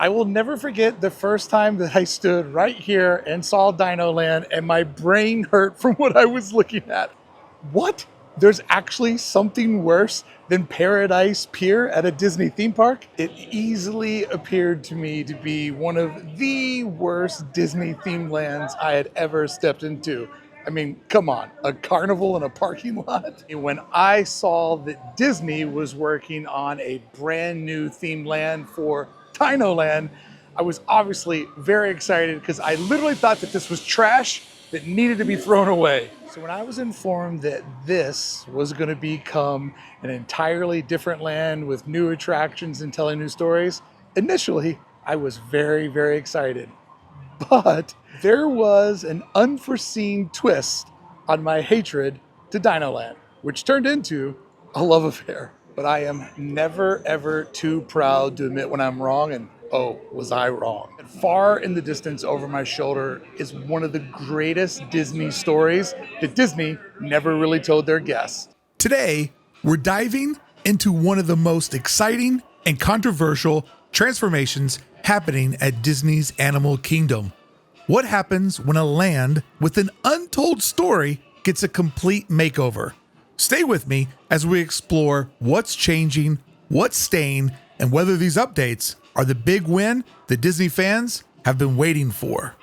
I will never forget the first time that I stood right here and saw Dino Land and my brain hurt from what I was looking at. What? There's actually something worse than Paradise Pier at a Disney theme park? It easily appeared to me to be one of the worst Disney themed lands I had ever stepped into. I mean, come on, a carnival in a parking lot? When I saw that Disney was working on a brand new themed land for Dino Land, I was obviously very excited because I literally thought that this was trash that needed to be thrown away. So when I was informed that this was going to become an entirely different land with new attractions and telling new stories, initially I was very, very excited. But there was an unforeseen twist on my hatred to Dino Land, which turned into a love affair. But I am never ever too proud to admit when I'm wrong, and oh, was I wrong. Far in the distance over my shoulder is one of the greatest Disney stories that Disney never really told their guests. Today, we're diving into one of the most exciting and controversial transformations happening at Disney's Animal Kingdom. What happens when a land with an untold story gets a complete makeover? Stay with me as we explore what's changing, what's staying, and whether these updates are the big win that Disney fans have been waiting for.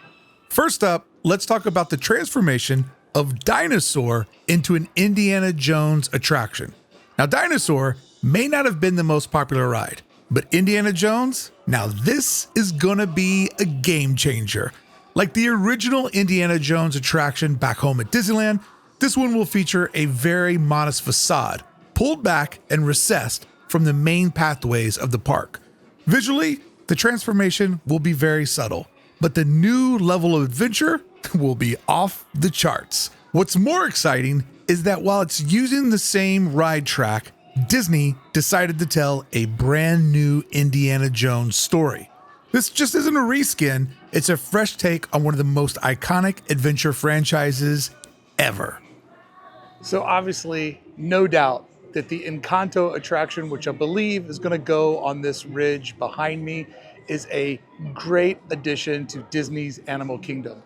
First up, let's talk about the transformation of Dinosaur into an Indiana Jones attraction. Now, Dinosaur may not have been the most popular ride, but Indiana Jones, now this is gonna be a game changer. Like the original Indiana Jones attraction back home at Disneyland, this one will feature a very modest facade, pulled back and recessed from the main pathways of the park. Visually, the transformation will be very subtle, but the new level of adventure will be off the charts. What's more exciting is that while it's using the same ride track, Disney decided to tell a brand new Indiana Jones story. This just isn't a reskin, it's a fresh take on one of the most iconic adventure franchises ever. So obviously, no doubt that the Encanto attraction, which I believe is going to go on this ridge behind me, is a great addition to Disney's Animal Kingdom.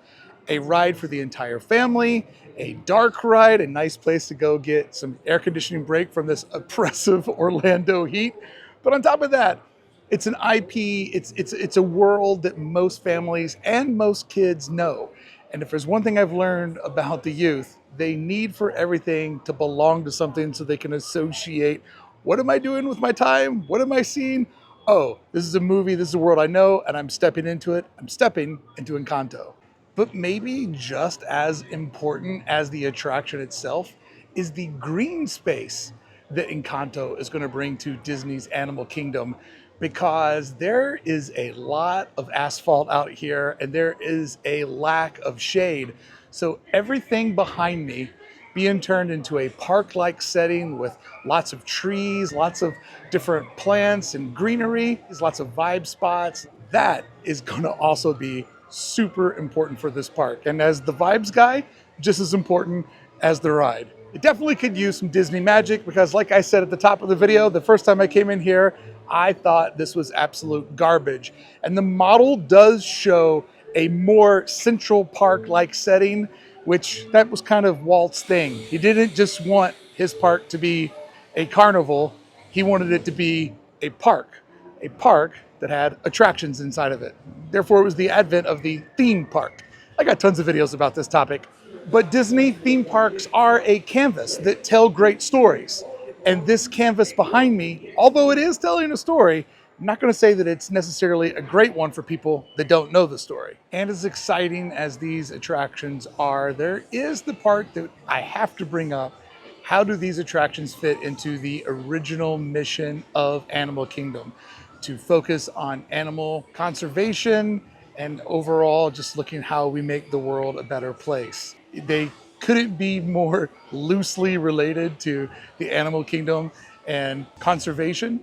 A ride for the entire family, a dark ride, a nice place to go get some air conditioning break from this oppressive Orlando heat. But on top of that, it's an IP, it's a world that most families and most kids know. And if there's one thing I've learned about the youth, they need for everything to belong to something so they can associate, what am I doing with my time? What am I seeing? Oh, this is a movie, this is a world I know, and I'm stepping into it. I'm stepping into Encanto. But maybe just as important as the attraction itself is the green space that Encanto is going to bring to Disney's Animal Kingdom, because there is a lot of asphalt out here and there is a lack of shade. So everything behind me being turned into a park-like setting with lots of trees, lots of different plants and greenery, lots of vibe spots, that is going to also be super important for this park. And as the vibes guy, just as important as the ride. It definitely could use some Disney magic because, like I said at the top of the video, the first time I came in here, I thought this was absolute garbage. And the model does show a more Central Park-like setting, which that was kind of Walt's thing. He didn't just want his park to be a carnival, he wanted it to be a park that had attractions inside of it. Therefore, it was the advent of the theme park. I got tons of videos about this topic. But Disney theme parks are a canvas that tell great stories. And this canvas behind me, although it is telling a story, I'm not going to say that it's necessarily a great one for people that don't know the story. And as exciting as these attractions are, there is the part that I have to bring up. How do these attractions fit into the original mission of Animal Kingdom? To focus on animal conservation and overall just looking how we make the world a better place. They couldn't be more loosely related to the Animal Kingdom and conservation.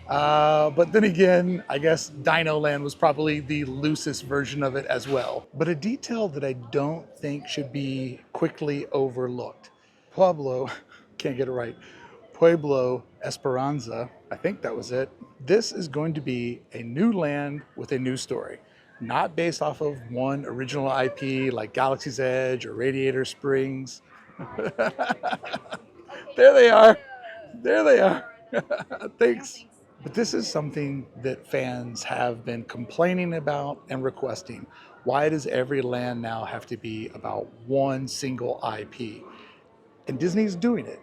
But then again, I guess Dino Land was probably the loosest version of it as well. But a detail that I don't think should be quickly overlooked. Pueblo, can't get it right. Pueblo Esperanza, I think that was it. This is going to be a new land with a new story, not based off of one original IP like Galaxy's Edge or Radiator Springs. There they are. There they are. Thanks. But this is something that fans have been complaining about and requesting. Why does every land now have to be about one single IP? And Disney's doing it.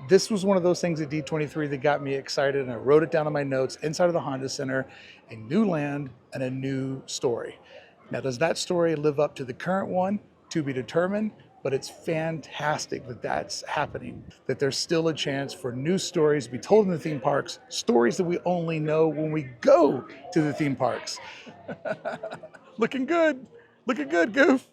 This was one of those things at D23 that got me excited, and I wrote it down in my notes inside of the Honda Center: a new land and a new story. Now, does that story live up to the current one? To be determined, but it's fantastic that that's happening, that there's still a chance for new stories to be told in the theme parks, stories that we only know when we go to the theme parks. Looking good, Goof.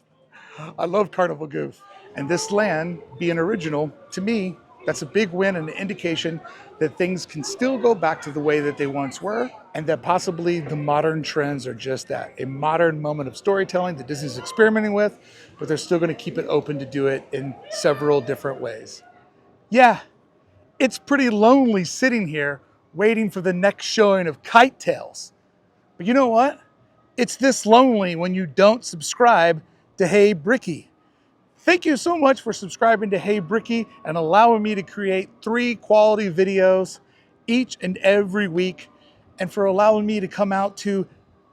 I love Carnival Goof. And this land being original, to me, that's a big win and an indication that things can still go back to the way that they once were, and that possibly the modern trends are just that, a modern moment of storytelling that Disney's experimenting with, but they're still going to keep it open to do it in several different ways. Yeah, it's pretty lonely sitting here waiting for the next showing of Kite Tales. But you know what? It's this lonely when you don't subscribe to Hey Brickey. Thank you so much for subscribing to Hey Brickey and allowing me to create 3 quality videos each and every week, and for allowing me to come out to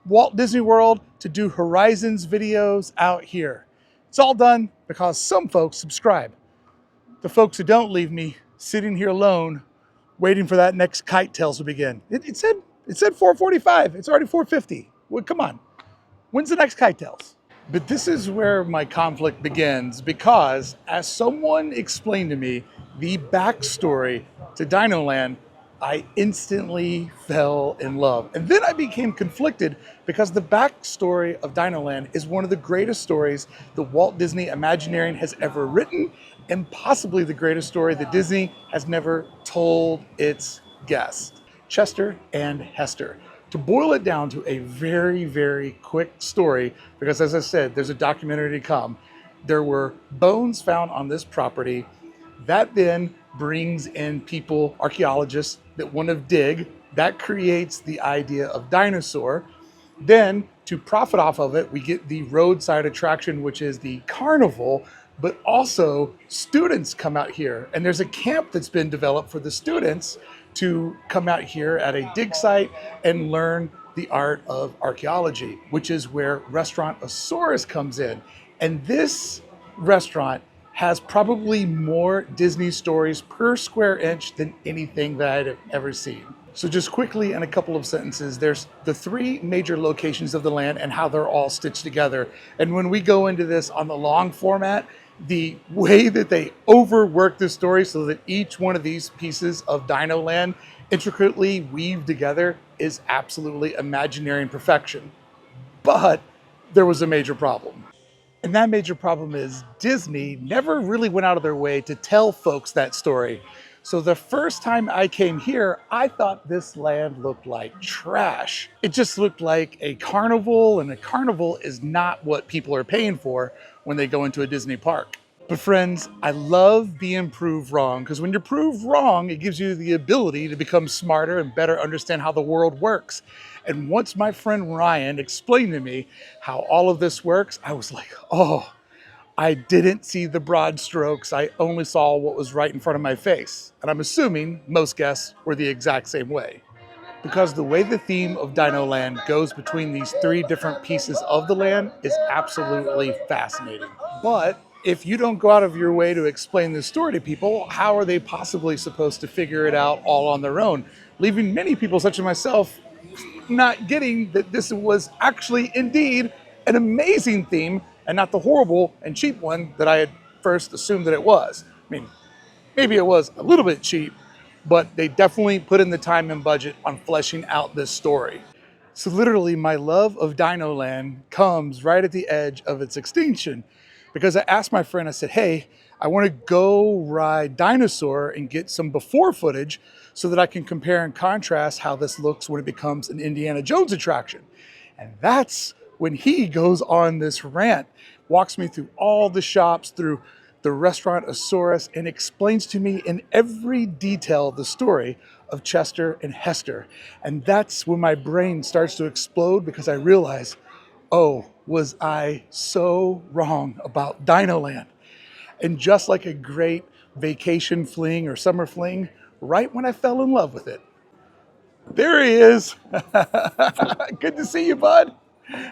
Walt Disney World to do Horizons videos out here. It's all done because some folks subscribe. The folks who don't leave me sitting here alone waiting for that next Kite Tales to begin. It said 4:45. It's already 4:50. Well, come on. When's the next Kite Tales? But this is where my conflict begins, because as someone explained to me the backstory to Dino Land, I instantly fell in love. And then I became conflicted because the backstory of Dino Land is one of the greatest stories the Walt Disney Imagineering has ever written, and possibly the greatest story that Disney has never told its guests. Chester and Hester. To boil it down to a very, very quick story, because as I said, there's a documentary to come. There were bones found on this property. That then brings in people, archaeologists that want to dig. That creates the idea of dinosaur. Then to profit off of it, we get the roadside attraction, which is the carnival, but also students come out here. And there's a camp that's been developed for the students to come out here at a dig site and learn the art of archaeology, which is where Restaurant Asaurus comes in. And this restaurant has probably more Disney stories per square inch than anything that I'd have ever seen. So just quickly, in a couple of sentences, there's the 3 major locations of the land and how they're all stitched together. And when we go into this on the long format, the way that they overwork the story so that each one of these pieces of Dino Land intricately weaved together is absolutely Imagineering perfection. But there was a major problem. And that major problem is Disney never really went out of their way to tell folks that story. So the first time I came here, I thought this land looked like trash. It just looked like a carnival, and a carnival is not what people are paying for when they go into a Disney park. But friends, I love being proved wrong, because when you're proved wrong, it gives you the ability to become smarter and better understand how the world works. And once my friend Ryan explained to me how all of this works, I was like, oh, I didn't see the broad strokes. I only saw what was right in front of my face. And I'm assuming most guests were the exact same way. Because the way the theme of Dino Land goes between these 3 different pieces of the land is absolutely fascinating. But if you don't go out of your way to explain this story to people, how are they possibly supposed to figure it out all on their own? Leaving many people, such as myself, not getting that this was actually indeed an amazing theme and not the horrible and cheap one that I had first assumed that it was. I mean, maybe it was a little bit cheap, but they definitely put in the time and budget on fleshing out this story. So literally my love of Dino Land comes right at the edge of its extinction, because I asked my friend, I said, hey, I want to go ride Dinosaur and get some before footage so that I can compare and contrast how this looks when it becomes an Indiana Jones attraction. And that's when he goes on this rant, walks me through all the shops, through the restaurantosaurus and explains to me in every detail the story of Chester and Hester. And that's when my brain starts to explode because I realize, oh, was I so wrong about Dino Land? And just like a great vacation fling or summer fling, right when I fell in love with it, there he is. Good to see you, bud.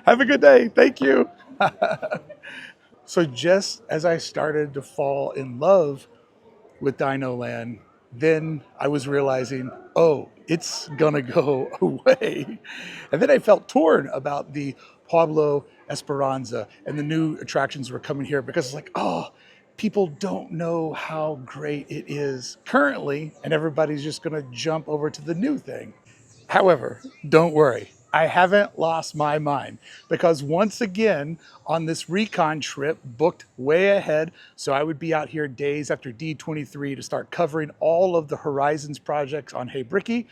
Have a good day. Thank you. So just as I started to fall in love with Dino Land, then I was realizing, oh, it's gonna go away. And then I felt torn about the Pueblo Esperanza and the new attractions were coming here because it's like, oh, people don't know how great it is currently, and everybody's just gonna jump over to the new thing. However, don't worry, I haven't lost my mind because once again on this recon trip booked way ahead, so I would be out here days after D23 to start covering all of the Horizons projects on Hey Brickey.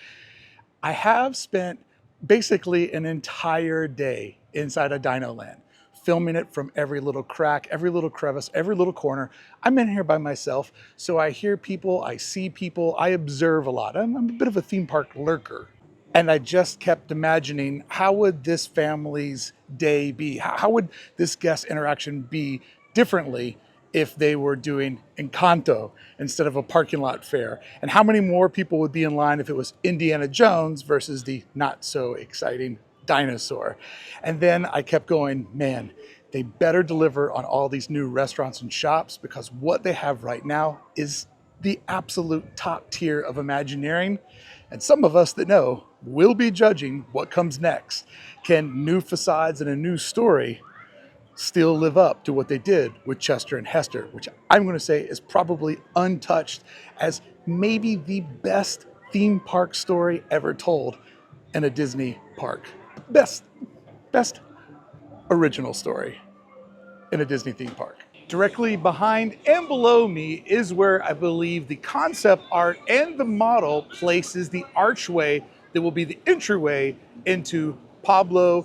I have spent basically an entire day inside a Dino Land, filming it from every little crack, every little crevice, every little corner. I'm in here by myself, so I hear people, I see people, I observe a lot. I'm a bit of a theme park lurker. And I just kept imagining, how would this family's day be? How would this guest interaction be differently if they were doing Encanto instead of a parking lot fair? And how many more people would be in line if it was Indiana Jones versus the not so exciting dinosaur? And then I kept going, man, they better deliver on all these new restaurants and shops because what they have right now is the absolute top tier of Imagineering. And some of us that know will be judging what comes next. Can new facades and a new story still live up to what they did with Chester and Hester, which I'm going to say is probably untouched as maybe the best theme park story ever told in a Disney park. Best original story in a Disney theme park. Directly behind and below me is where I believe the concept art and the model places the archway that will be the entryway into Pueblo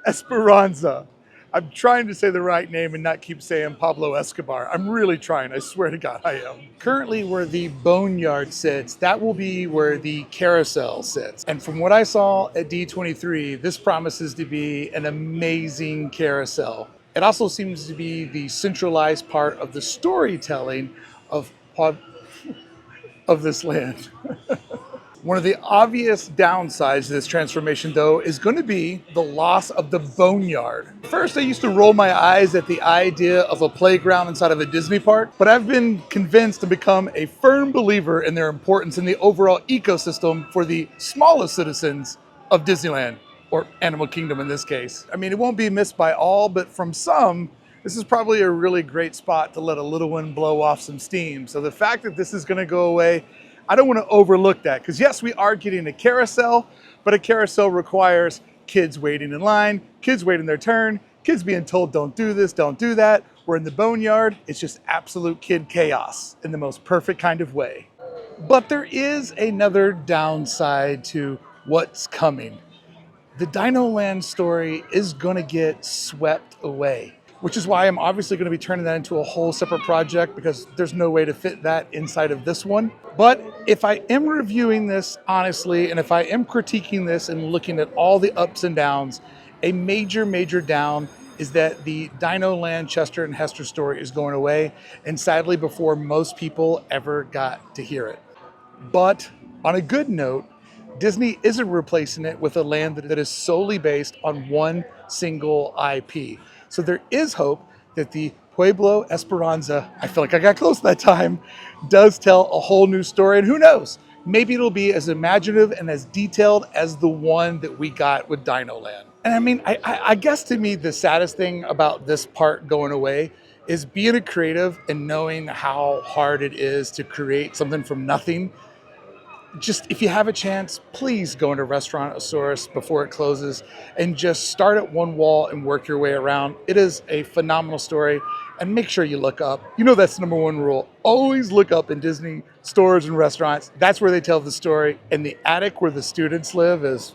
Esperanza. I'm trying to say the right name and not keep saying Pablo Escobar. I'm really trying, I swear to God I am. Currently where the Boneyard sits, that will be where the carousel sits. And from what I saw at D23, this promises to be an amazing carousel. It also seems to be the centralized part of the storytelling of this land. One of the obvious downsides to this transformation, though, is going to be the loss of the Boneyard. First, I used to roll my eyes at the idea of a playground inside of a Disney park, but I've been convinced to become a firm believer in their importance in the overall ecosystem for the smallest citizens of Disneyland, or Animal Kingdom in this case. I mean, it won't be missed by all, but from some, this is probably a really great spot to let a little one blow off some steam. So the fact that this is going to go away, I don't want to overlook that, because yes, we are getting a carousel, but a carousel requires kids waiting in line, kids waiting their turn, kids being told don't do this, don't do that. Where in the Boneyard, it's just absolute kid chaos in the most perfect kind of way. But there is another downside to what's coming. The Dino Land story is going to get swept away, which is why I'm obviously going to be turning that into a whole separate project because there's no way to fit that inside of this one. But if I am reviewing this honestly, and if I am critiquing this and looking at all the ups and downs, a major down is that the Dino Land Chester and Hester story is going away, and sadly before most people ever got to hear it. But on a good note, Disney isn't replacing it with a land that is solely based on one single IP. So there is hope that the Pueblo Esperanza, I feel like I got close that time, does tell a whole new story. And who knows, maybe it'll be as imaginative and as detailed as the one that we got with Dino Land. And I mean, I guess to me, the saddest thing about this part going away is being a creative and knowing how hard it is to create something from nothing. Just if you have a chance, please go into Restaurantosaurus before it closes and just start at one wall and work your way around. It is a phenomenal story, and make sure you look up. You know that's the number one rule. Always look up in Disney stores and restaurants. That's where they tell the story, and the attic where the students live is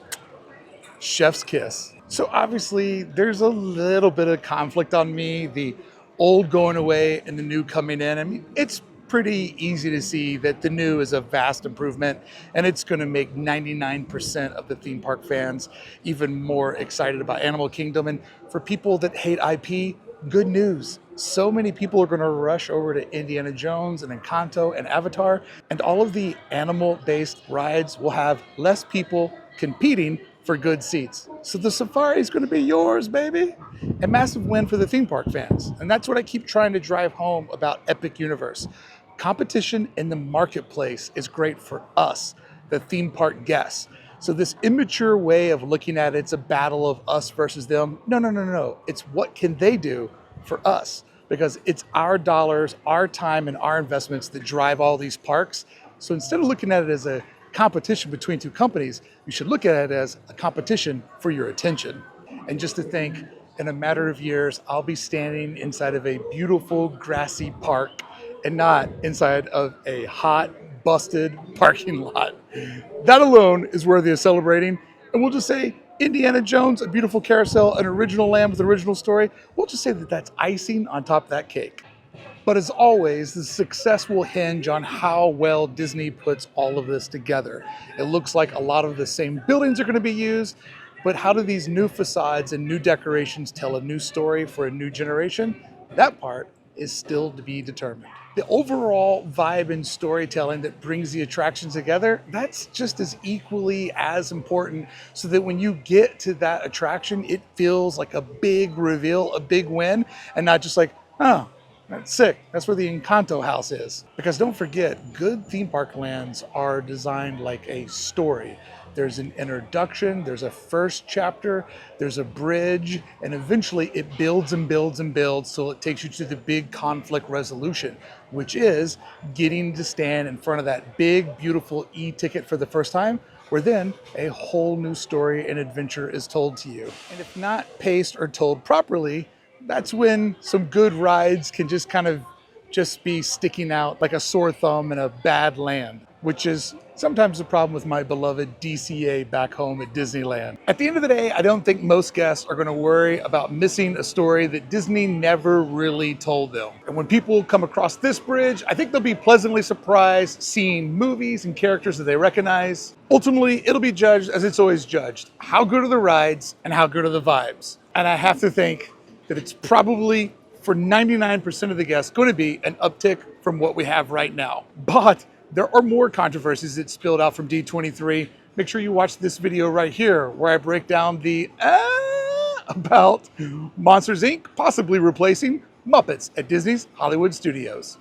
chef's kiss. So obviously there's a little bit of conflict on me. The old going away and the new coming in. I mean, it's pretty easy to see that the new is a vast improvement, and it's going to make 99% of the theme park fans even more excited about Animal Kingdom. And for people that hate IP, good news. So many people are going to rush over to Indiana Jones and Encanto and Avatar, and all of the animal-based rides will have less people competing for good seats. So the safari is going to be yours, baby. A massive win for the theme park fans. And that's what I keep trying to drive home about Epic Universe. Competition in the marketplace is great for us, the theme park guests. So this immature way of looking at it's a battle of us versus them. No, no, no, no. It's what can they do for us? Because it's our dollars, our time, and our investments that drive all these parks. So instead of looking at it as a competition between two companies, you should look at it as a competition for your attention. And just to think, in a matter of years, I'll be standing inside of a beautiful grassy park and not inside of a hot, busted parking lot. That alone is worthy of celebrating. And we'll just say Indiana Jones, a beautiful carousel, an original land with an original story. We'll just say that that's icing on top of that cake. But as always, the success will hinge on how well Disney puts all of this together. It looks like a lot of the same buildings are going to be used, but how do these new facades and new decorations tell a new story for a new generation? That part is still to be determined. The overall vibe and storytelling that brings the attractions together, that's just as equally as important, so that when you get to that attraction, it feels like a big reveal, a big win, and not just like, oh, that's sick. That's where the Encanto house is. Because don't forget, good theme park lands are designed like a story. There's an introduction, there's a first chapter, there's a bridge, and eventually it builds and builds and builds till it takes you to the big conflict resolution, which is getting to stand in front of that big, beautiful e-ticket for the first time, where then a whole new story and adventure is told to you. And if not paced or told properly, that's when some good rides can just kind of just be sticking out like a sore thumb in a bad land, which is sometimes the problem with my beloved DCA back home at Disneyland. At the end of the day, I don't think most guests are going to worry about missing a story that Disney never really told them. And when people come across this bridge, I think they'll be pleasantly surprised seeing movies and characters that they recognize. Ultimately, it'll be judged as it's always judged. How good are the rides and how good are the vibes? And I have to think that it's probably, for 99% of the guests, going to be an uptick from what we have right now. But there are more controversies that spilled out from D23. Make sure you watch this video right here, where I break down the about Monsters, Inc. possibly replacing Muppets at Disney's Hollywood Studios.